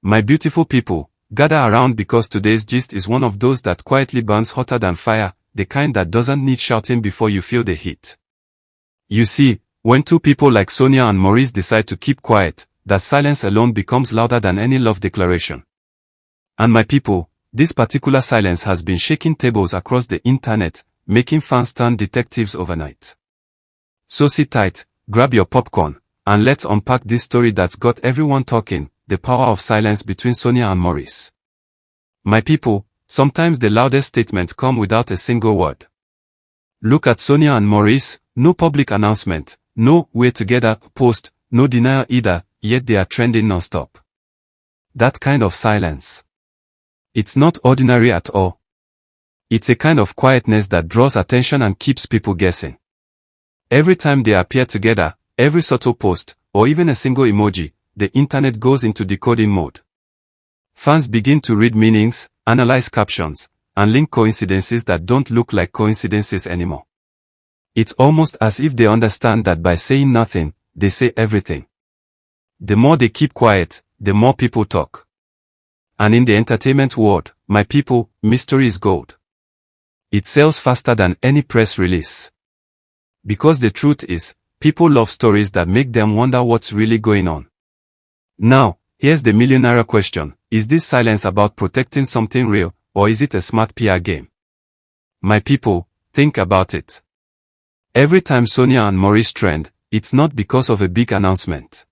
My beautiful people, gather around because today's gist is one of those that quietly burns hotter than fire, the kind that doesn't need shouting before you feel the heat. You see, when two people like Sonia and Maurice decide to keep quiet, that silence alone becomes louder than any love declaration. And my people, this particular silence has been shaking tables across the internet, making fans turn detectives overnight. So sit tight, grab your popcorn, and let's unpack this story that's got everyone talking, the power of silence between Sonia and Maurice. My people, sometimes the loudest statements come without a single word. Look at Sonia and Maurice, no public announcement, no "we're together" post, no denial either, yet they are trending non-stop. That kind of silence. It's not ordinary at all. It's a kind of quietness that draws attention and keeps people guessing. Every time they appear together, every subtle post, or even a single emoji, the internet goes into decoding mode. Fans begin to read meanings, analyze captions, and link coincidences that don't look like coincidences anymore. It's almost as if they understand that by saying nothing, they say everything. The more they keep quiet, the more people talk. And in the entertainment world, my people, mystery is gold. It sells faster than any press release. Because the truth is, people love stories that make them wonder what's really going on. Now, here's the millionaire question. Is this silence about protecting something real, or is it a smart PR game? My people, think about it. Every time Sonia and Maurice trend, it's not because of a big announcement.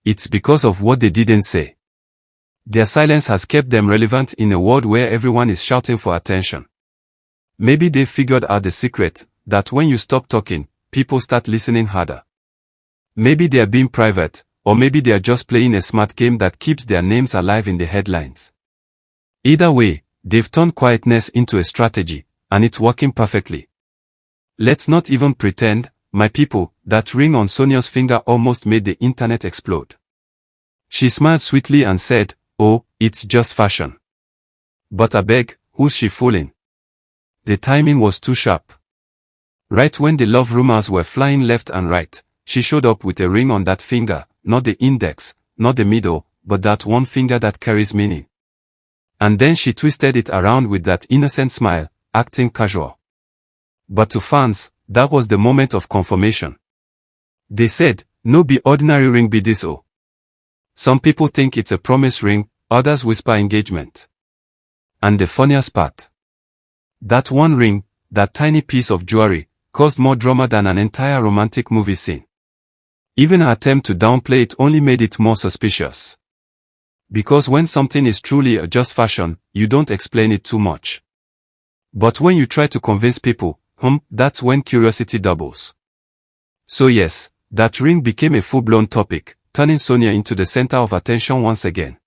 It's because of what they didn't say. Their silence has kept them relevant in a world where everyone is shouting for attention. Maybe they figured out the secret, that when you stop talking, people start listening harder. Maybe they are being private, or maybe they are just playing a smart game that keeps their names alive in the headlines. Either way, they've turned quietness into a strategy, and it's working perfectly. Let's not even pretend, my people, that ring on Sonia's finger almost made the internet explode. She smiled sweetly and said, "Oh, it's just fashion." But I beg, who's she fooling? The timing was too sharp. Right when the love rumors were flying left and right, she showed up with a ring on that finger, not the index, not the middle, but that one finger that carries meaning. And then she twisted it around with that innocent smile, acting casual. But to fans, that was the moment of confirmation. They said, "No be ordinary ring be this oh." Some people think it's a promise ring, others whisper engagement. And the funniest part. That one ring, that tiny piece of jewelry, caused more drama than an entire romantic movie scene. Even her attempt to downplay it only made it more suspicious. Because when something is truly just fashion, you don't explain it too much. But when you try to convince people, that's when curiosity doubles. So yes, that ring became a full-blown topic, turning Sonia into the center of attention once again.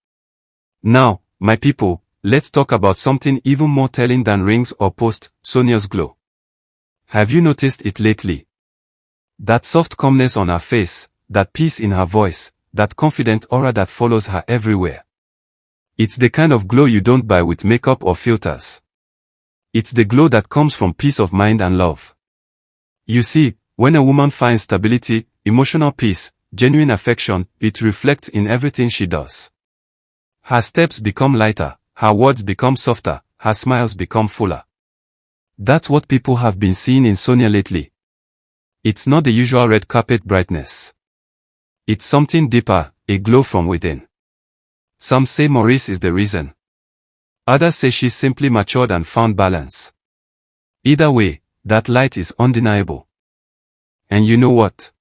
Now, my people, let's talk about something even more telling than rings or posts, Sonia's glow. Have you noticed it lately? That soft calmness on her face, that peace in her voice, that confident aura that follows her everywhere. It's the kind of glow you don't buy with makeup or filters. It's the glow that comes from peace of mind and love. You see, when a woman finds stability, emotional peace, genuine affection, it reflects in everything she does. Her steps become lighter, her words become softer, her smiles become fuller. That's what people have been seeing in Sonia lately. It's not the usual red carpet brightness. It's something deeper, a glow from within. Some say Maurice is the reason. Others say she's simply matured and found balance. Either way, that light is undeniable. And you know what?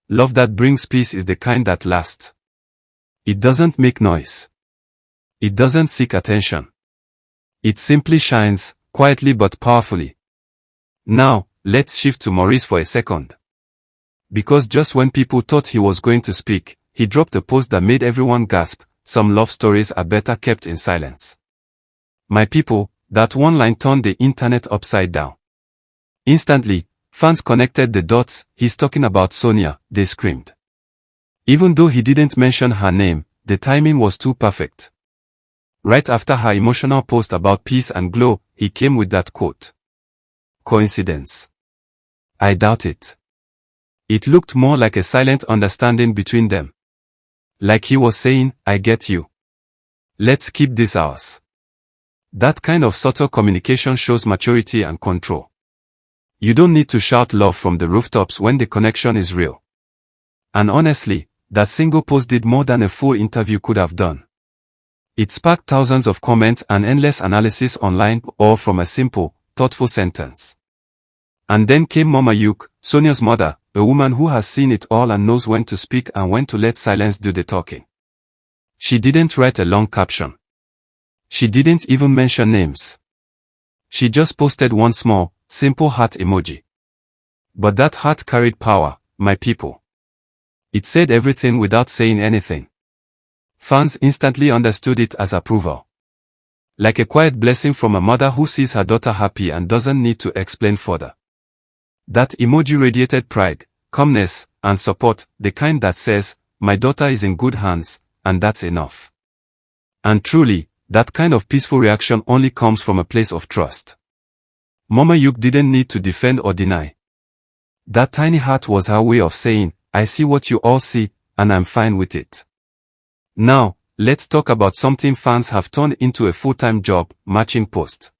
Love that brings peace is the kind that lasts. It doesn't make noise. It doesn't seek attention. It simply shines, quietly but powerfully. Now, let's shift to Maurice for a second. Because just when people thought he was going to speak, he dropped a post that made everyone gasp. Some love stories are better kept in silence. My people, that one line turned the internet upside down. Instantly, fans connected the dots. He's talking about Sonia, they screamed. Even though he didn't mention her name, the timing was too perfect. Right after her emotional post about peace and glow, he came with that quote. Coincidence? I doubt it. It looked more like a silent understanding between them. Like he was saying, I get you. Let's keep this ours. That kind of subtle communication shows maturity and control. You don't need to shout love from the rooftops when the connection is real. And honestly, that single post did more than a full interview could have done. It sparked thousands of comments and endless analysis online, all from a simple, thoughtful sentence. And then came Mama Uche, Sonia's mother, a woman who has seen it all and knows when to speak and when to let silence do the talking. She didn't write a long caption. She didn't even mention names. She just posted one small, simple heart emoji. But that heart carried power, my people. It said everything without saying anything. Fans instantly understood it as approval. Like a quiet blessing from a mother who sees her daughter happy and doesn't need to explain further. That emoji radiated pride, calmness, and support, the kind that says, my daughter is in good hands, and that's enough. And truly, that kind of peaceful reaction only comes from a place of trust. Mama Uche didn't need to defend or deny. That tiny heart was her way of saying, I see what you all see, and I'm fine with it. Now, let's talk about something fans have turned into a full-time job, matching posts.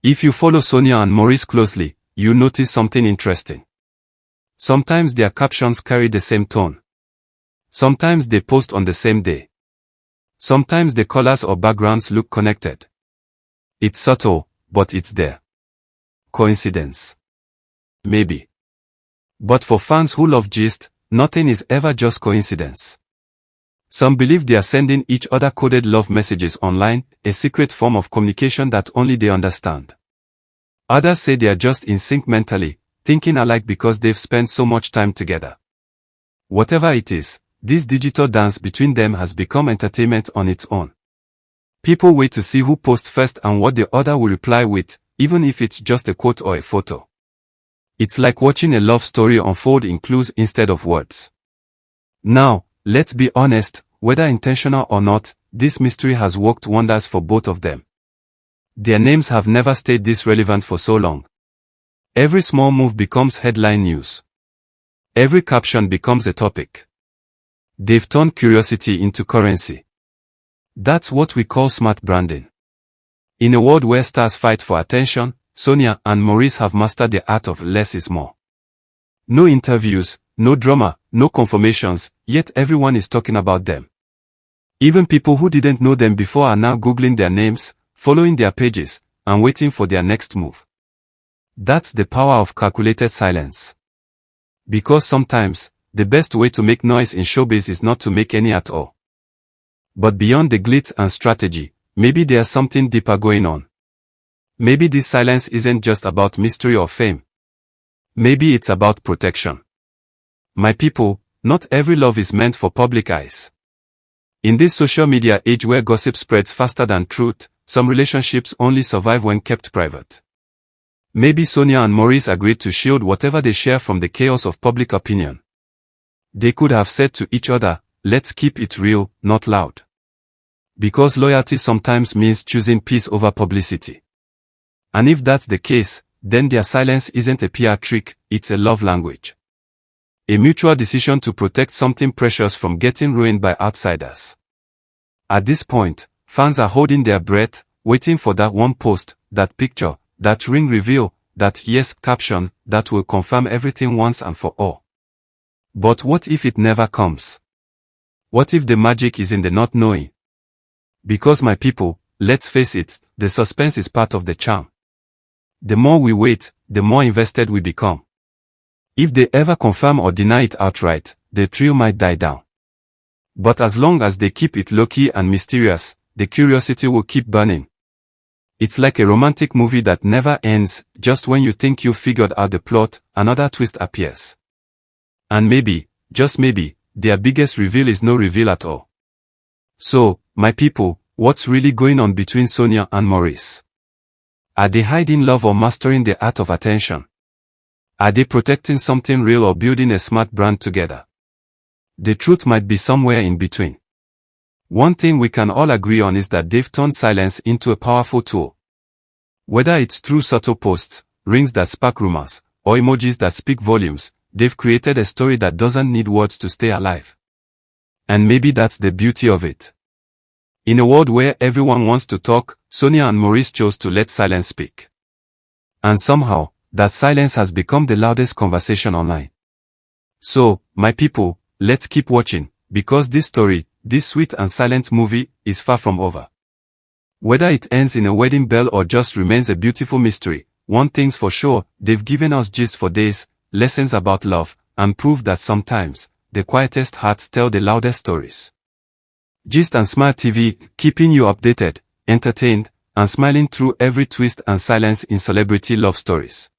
If you follow Sonia and Maurice closely, you notice something interesting. Sometimes their captions carry the same tone. Sometimes they post on the same day. Sometimes the colors or backgrounds look connected. It's subtle, but it's there. Coincidence? Maybe. But for fans who love gist, nothing is ever just coincidence. Some believe they are sending each other coded love messages online, a secret form of communication that only they understand. Others say they are just in sync mentally, thinking alike because they've spent so much time together. Whatever it is, this digital dance between them has become entertainment on its own. People wait to see who posts first and what the other will reply with, even if it's just a quote or a photo. It's like watching a love story unfold in clues instead of words. Now, let's be honest, whether intentional or not, this mystery has worked wonders for both of them. Their names have never stayed this relevant for so long. Every small move becomes headline news. Every caption becomes a topic. They've turned curiosity into currency. That's what we call smart branding. In a world where stars fight for attention, Sonia and Maurice have mastered the art of less is more. No interviews, no drama, no confirmations, yet everyone is talking about them. Even people who didn't know them before are now Googling their names, following their pages, and waiting for their next move. That's the power of calculated silence. Because sometimes, the best way to make noise in showbiz is not to make any at all. But beyond the glitz and strategy, maybe there's something deeper going on. Maybe this silence isn't just about mystery or fame. Maybe it's about protection. My people, not every love is meant for public eyes. In this social media age where gossip spreads faster than truth, some relationships only survive when kept private. Maybe Sonia and Maurice agreed to shield whatever they share from the chaos of public opinion. They could have said to each other, let's keep it real, not loud. Because loyalty sometimes means choosing peace over publicity. And if that's the case, then their silence isn't a PR trick, it's a love language. A mutual decision to protect something precious from getting ruined by outsiders. At this point, fans are holding their breath, waiting for that one post, that picture, that ring reveal, that yes caption, that will confirm everything once and for all. But what if it never comes? What if the magic is in the not knowing? Because my people, let's face it, the suspense is part of the charm. The more we wait, the more invested we become. If they ever confirm or deny it outright, the thrill might die down. But as long as they keep it low-key and mysterious, the curiosity will keep burning. It's like a romantic movie that never ends, just when you think you've figured out the plot, another twist appears. And maybe, just maybe, their biggest reveal is no reveal at all. So, my people, what's really going on between Sonia and Maurice? Are they hiding love or mastering the art of attention? Are they protecting something real or building a smart brand together? The truth might be somewhere in between. One thing we can all agree on is that they've turned silence into a powerful tool. Whether it's through subtle posts, rings that spark rumors, or emojis that speak volumes, they've created a story that doesn't need words to stay alive. And maybe that's the beauty of it. In a world where everyone wants to talk, Sonia and Maurice chose to let silence speak. And somehow, that silence has become the loudest conversation online. So, my people, let's keep watching, because this story, this sweet and silent movie, is far from over. Whether it ends in a wedding bell or just remains a beautiful mystery, one thing's for sure, they've given us gist for days, lessons about love, and proof that sometimes, the quietest hearts tell the loudest stories. Gist and Smile TV, keeping you updated, entertained, and smiling through every twist and silence in celebrity love stories.